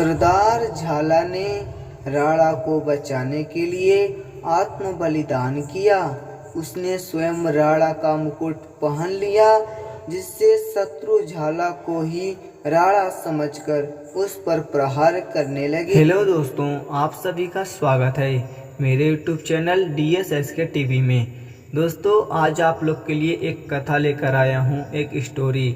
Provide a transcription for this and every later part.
सरदार झाला ने राणा को बचाने के लिए आत्म बलिदान किया। उसने स्वयं राणा का मुकुट पहन लिया, जिससे शत्रु झाला को ही राणा समझकर उस पर प्रहार करने लगे। हेलो दोस्तों, आप सभी का स्वागत है मेरे यूट्यूब चैनल DSSK टीवी में। दोस्तों, आज आप लोग के लिए एक कथा लेकर आया हूँ, एक स्टोरी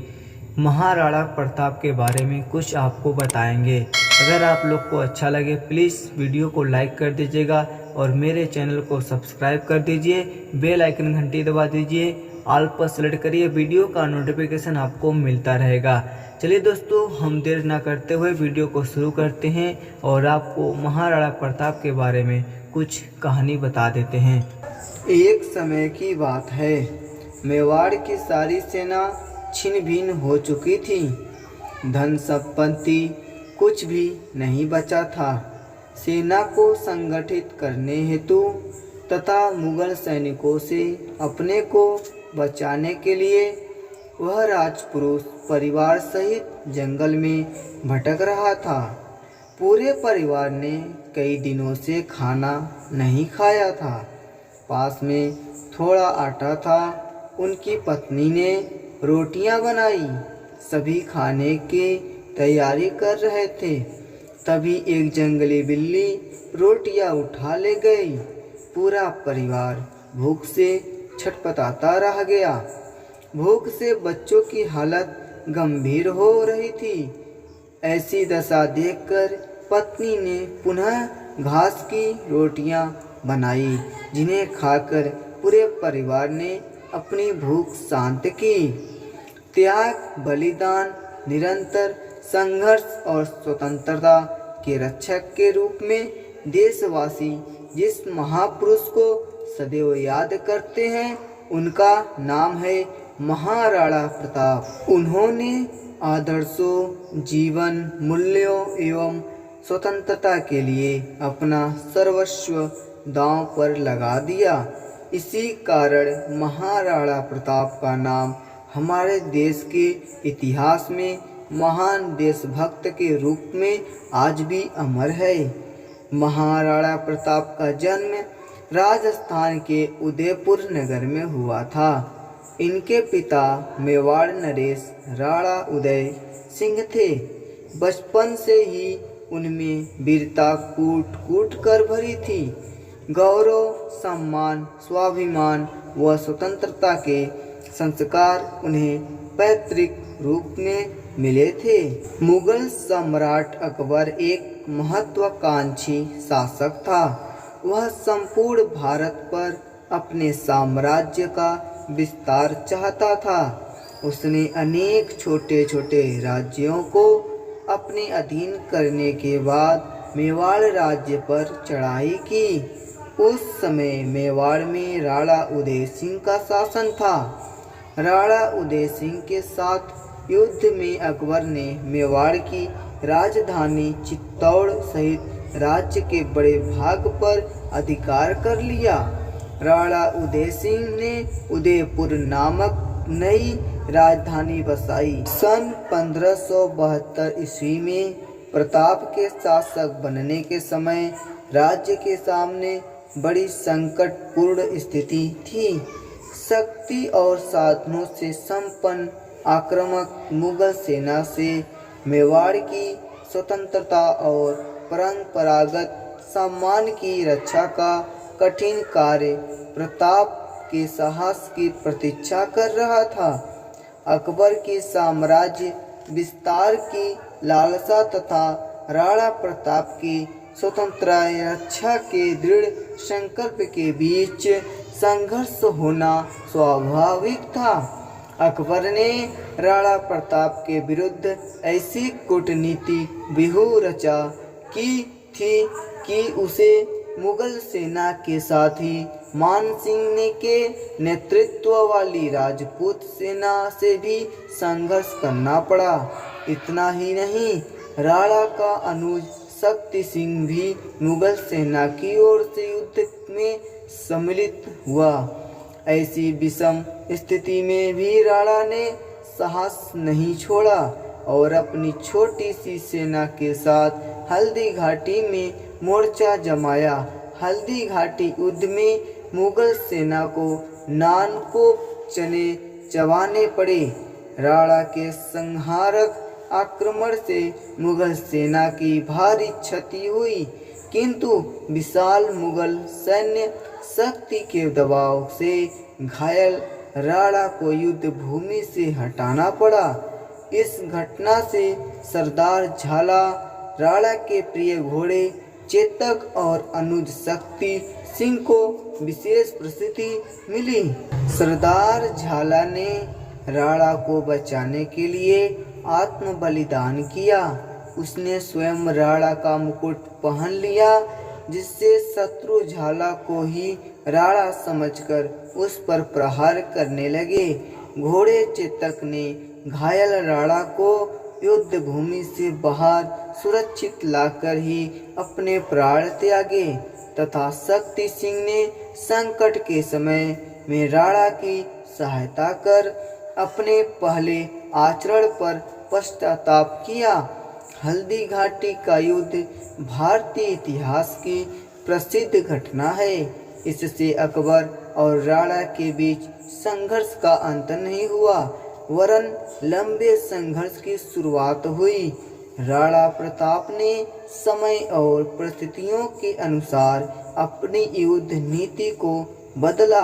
महाराणा प्रताप के बारे में कुछ आपको बताएंगे। अगर आप लोग को अच्छा लगे प्लीज़ वीडियो को लाइक कर दीजिएगा और मेरे चैनल को सब्सक्राइब कर दीजिए। बेल आइकन घंटी दबा दीजिए, ऑल पर सेलेक्ट करिए, वीडियो का नोटिफिकेशन आपको मिलता रहेगा। चलिए दोस्तों, हम देर ना करते हुए वीडियो को शुरू करते हैं और आपको महाराणा प्रताप के बारे में कुछ कहानी बता देते हैं। एक समय की बात है, मेवाड़ की सारी सेना छिन्न भिन्न हो चुकी थी। धन संपत्ति कुछ भी नहीं बचा था। सेना को संगठित करने हेतु तथा मुगल सैनिकों से अपने को बचाने के लिए वह राजपुरुष परिवार सहित जंगल में भटक रहा था। पूरे परिवार ने कई दिनों से खाना नहीं खाया था। पास में थोड़ा आटा था। उनकी पत्नी ने रोटियां बनाई। सभी खाने की तैयारी कर रहे थे। तभी एक जंगली बिल्ली रोटियां उठा ले गई। पूरा परिवार भूख से छटपटाता रह गया। भूख से बच्चों की हालत गंभीर हो रही थी। ऐसी दशा देखकर पत्नी ने पुनः घास की रोटियां बनाई, जिन्हें खाकर पूरे परिवार ने अपनी भूख शांत की। त्याग, बलिदान, निरंतर संघर्ष और स्वतंत्रता के रक्षक के रूप में देशवासी जिस महापुरुष को सदैव याद करते हैं, उनका नाम है महाराणा प्रताप। उन्होंने आदर्शों, जीवन मूल्यों एवं स्वतंत्रता के लिए अपना सर्वस्व दांव पर लगा दिया। इसी कारण महाराणा प्रताप का नाम हमारे देश के इतिहास में महान देशभक्त के रूप में आज भी अमर है। महाराणा प्रताप का जन्म राजस्थान के उदयपुर नगर में हुआ था। इनके पिता मेवाड़ नरेश राणा उदय सिंह थे। बचपन से ही उनमें वीरता कूट कूट कर भरी थी। गौरव, सम्मान, स्वाभिमान व स्वतंत्रता के संस्कार उन्हें पैतृक रूप में मिले थे। मुगल सम्राट अकबर एक महत्वाकांक्षी शासक था। वह संपूर्ण भारत पर अपने साम्राज्य का विस्तार चाहता था। उसने अनेक छोटे छोटे राज्यों को अपने अधीन करने के बाद मेवाड़ राज्य पर चढ़ाई की। उस समय मेवाड़ में राणा उदय सिंह का शासन था। राणा उदय सिंह के साथ युद्ध में अकबर ने मेवाड़ की राजधानी चित्तौड़ सहित राज्य के बड़े भाग पर अधिकार कर लिया। राणा उदय सिंह ने उदयपुर नामक नई राजधानी बसाई। सन 1572 ईस्वी में प्रताप के शासक बनने के समय राज्य के सामने बड़ी संकटपूर्ण स्थिति थी। शक्ति और साधनों से संपन्न आक्रामक मुगल सेना से मेवाड़ की स्वतंत्रता और परंपरागत सम्मान की रक्षा का कठिन कार्य प्रताप के साहस की प्रतीक्षा कर रहा था। अकबर के साम्राज्य विस्तार की लालसा तथा राणा प्रताप की स्वतंत्रता रक्षा के दृढ़ संकल्प के बीच संघर्ष होना स्वाभाविक था। अकबर ने राणा प्रताप के विरुद्ध ऐसी कूटनीति व्यूह रचा की थी कि उसे मुगल सेना के साथ ही मान सिंह के नेतृत्व वाली राजपूत सेना से भी संघर्ष करना पड़ा। इतना ही नहीं, राणा का अनुज शक्ति सिंह भी मुगल सेना की ओर से युद्ध में सम्मिलित हुआ। ऐसी विषम स्थिति में भी राणा ने साहस नहीं छोड़ा और अपनी छोटी सी सेना के साथ हल्दी घाटी में मोर्चा जमाया। हल्दी घाटी युद्ध में मुगल सेना को नानकोप चने चबाने पड़े। राणा के संहारक आक्रमण से मुगल सेना की भारी क्षति हुई, किंतु विशाल मुगल सैन्य शक्ति के दबाव से घायल राणा को युद्ध भूमि से हटाना पड़ा। इस घटना से सरदार झाला, राणा के प्रिय घोड़े चेतक और अनुज शक्ति सिंह को विशेष प्रसिद्धि मिली। सरदार झाला ने राणा को बचाने के लिए आत्म बलिदान किया। उसने स्वयं राणा का मुकुट पहन लिया, जिससे शत्रु झाला को ही राणा समझकर उस पर प्रहार करने लगे। घोड़े चेतक ने घायल राणा को युद्ध भूमि से बाहर सुरक्षित लाकर ही अपने प्राण त्यागे तथा शक्ति सिंह ने संकट के समय में राणा की सहायता कर अपने पहले आचरण पर पश्चाताप किया। हल्दी घाटी का युद्ध भारतीय इतिहास की प्रसिद्ध घटना है। इससे अकबर और राणा के बीच संघर्ष का अंत नहीं हुआ, वरन लंबे संघर्ष की शुरुआत हुई। राणा प्रताप ने समय और परिस्थितियों के अनुसार अपनी युद्ध नीति को बदला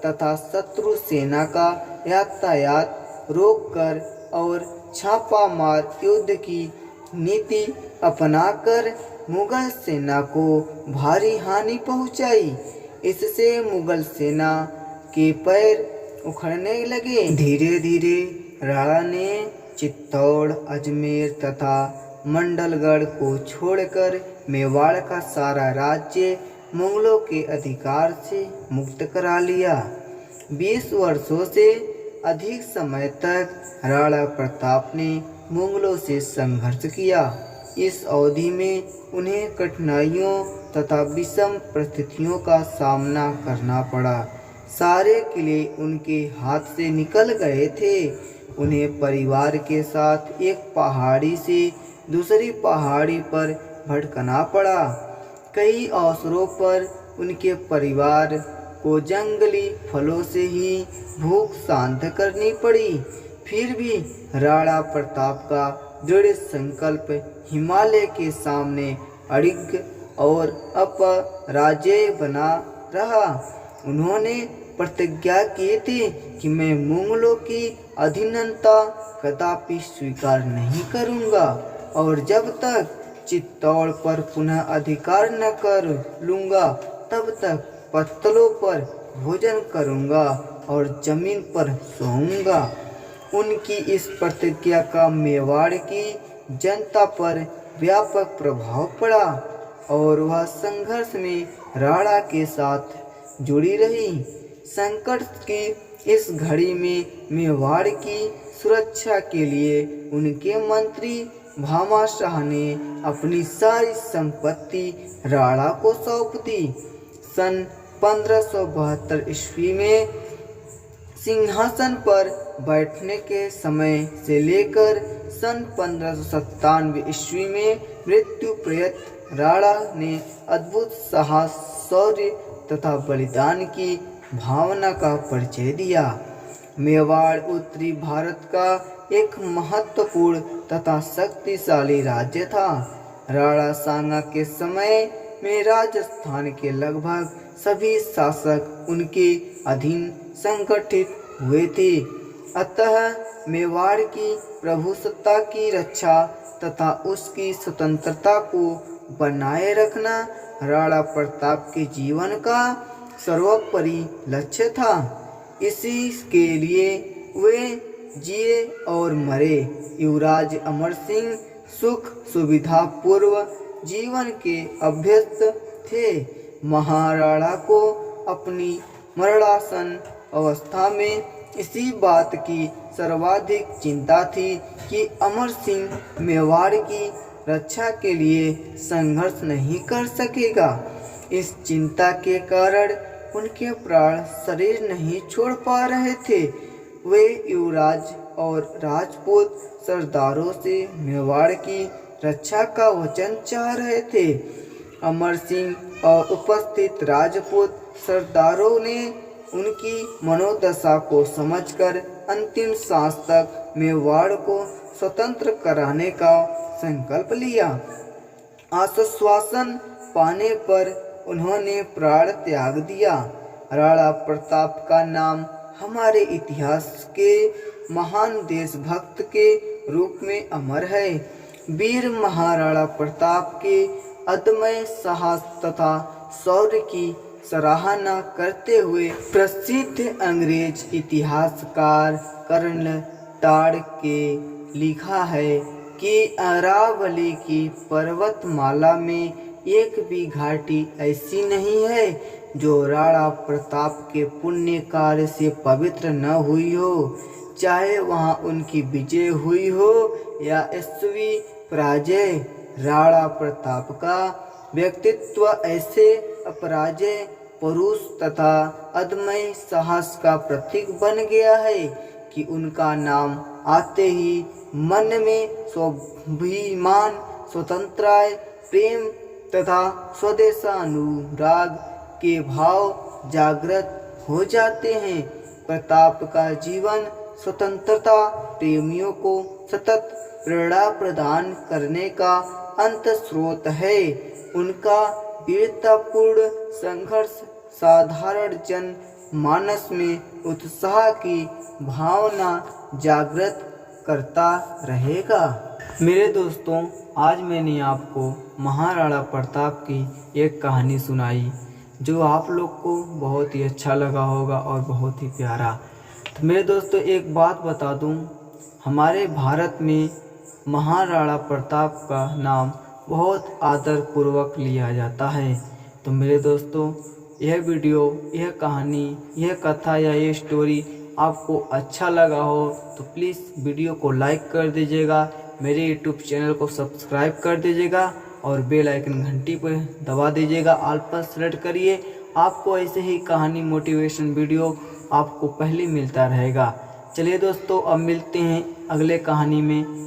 तथा शत्रु सेना का यातायात रोककर और छापामार युद्ध की नीति अपनाकर मुगल सेना को भारी हानि पहुंचाई। इससे मुगल सेना के पैर उखड़ने लगे। धीरे धीरे राणा ने चित्तौड़, अजमेर तथा मंडलगढ़ को छोड़कर मेवाड़ का सारा राज्य मुगलों के अधिकार से मुक्त करा लिया। 20 वर्षों से अधिक समय तक राणा प्रताप ने मुगलों से संघर्ष किया। इस अवधि में उन्हें कठिनाइयों तथा विषम परिस्थितियों का सामना करना पड़ा। सारे किले उनके हाथ से निकल गए थे। उन्हें परिवार के साथ एक पहाड़ी से दूसरी पहाड़ी पर भटकना पड़ा। कई अवसरों पर उनके परिवार को जंगली फलों से ही भूख शांत करनी पड़ी। फिर भी राणा प्रताप का दृढ़ संकल्प हिमालय के सामने अडिग और अपराजेय बना रहा। उन्होंने प्रतिज्ञा की थी कि मैं मुगलों की अधीनता कदापि स्वीकार नहीं करूंगा और जब तक चित्तौड़ पर पुनः अधिकार न कर लूंगा तब तक पत्तलों पर भोजन करूंगा और जमीन पर सोऊंगा। उनकी इस प्रतिज्ञा का मेवाड़ की जनता पर व्यापक प्रभाव पड़ा और वह संघर्ष में राणा के साथ जुड़ी रही। संकट की इस घड़ी में मेवाड़ की सुरक्षा के लिए उनके मंत्री भामाशाह ने अपनी सारी संपत्ति राणा को सौंप दी। सन 1572 ईस्वी में सिंहासन पर बैठने के समय से लेकर सन 1597 ईस्वी में मृत्यु पर्यंत राणा ने अद्भुत साहस, शौर्य तथा बलिदान की भावना का परिचय दिया। मेवाड़ उत्तरी भारत का एक महत्वपूर्ण तथा शक्तिशाली राज्य था। राणा सांगा के समय में राजस्थान के लगभग सभी शासक उनके अधीन संगठित हुए थे। अतः मेवाड़ की प्रभुसत्ता की रक्षा तथा उसकी स्वतंत्रता को बनाए रखना राणा प्रताप के जीवन का सर्वोपरि लक्ष्य था। इसी के लिए वे जिए और मरे। युवराज अमर सिंह सुख सुविधा पूर्व जीवन के अभ्यस्त थे। महाराणा को अपनी मरणासन अवस्था में इसी बात की सर्वाधिक चिंता थी कि अमर सिंह मेवाड़ की रक्षा के लिए संघर्ष नहीं कर सकेगा। इस चिंता के कारण उनके प्राण शरीर नहीं छोड़ पा रहे थे। वे युवराज और राजपूत सरदारों से मेवाड़ की रक्षा का वचन चाह रहे थे। अमर सिंह और उपस्थित राजपूत सरदारों ने उनकी मनोदशा को समझकर अंतिम सांस तक मेवाड़ को स्वतंत्र कराने का संकल्प लिया। आश्वासन पाने पर उन्होंने प्राण त्याग दिया। राणा प्रताप का नाम हमारे इतिहास के महान देशभक्त के रूप में अमर है। वीर महाराणा प्रताप के अदम्य साहस तथा शौर्य की सराहना करते हुए प्रसिद्ध अंग्रेज इतिहासकार कर्नल टॉड के लिखा है कि अरावली की पर्वतमाला में एक भी घाटी ऐसी नहीं है जो राणा प्रताप के पुण्य कार्य से पवित्र न हुई हो, चाहे वहां उनकी विजय हुई हो या यशस्वी पराजय। राणा प्रताप का व्यक्तित्व ऐसे अपराजय पुरुष तथा अदम्य साहस का प्रतीक बन गया है कि उनका नाम आते ही मन में स्वाभिमान, स्वतंत्रता, प्रेम तथा स्वदेशानुराग के भाव जागृत हो जाते हैं। प्रताप का जीवन स्वतंत्रता प्रेमियों को सतत प्रेरणा प्रदान करने का अंत स्रोत है। उनका वीरतापूर्ण संघर्ष साधारण जन मानस में उत्साह की भावना जागृत करता रहेगा। मेरे दोस्तों, आज मैंने आपको महाराणा प्रताप की एक कहानी सुनाई जो आप लोग को बहुत ही अच्छा लगा होगा और बहुत ही प्यारा। तो मेरे दोस्तों, एक बात बता दूं, हमारे भारत में महाराणा प्रताप का नाम बहुत आदरपूर्वक लिया जाता है। तो मेरे दोस्तों, यह वीडियो, यह कहानी, यह कथा या ये स्टोरी आपको अच्छा लगा हो तो प्लीज़ वीडियो को लाइक कर दीजिएगा, मेरे यूट्यूब चैनल को सब्सक्राइब कर दीजिएगा और बेल आइकन घंटी पर दबा दीजिएगा, ऑल पर सेलेक्ट करिए। आपको ऐसे ही कहानी मोटिवेशन वीडियो आपको पहले मिलता रहेगा। चलिए दोस्तों, अब मिलते हैं अगले कहानी में।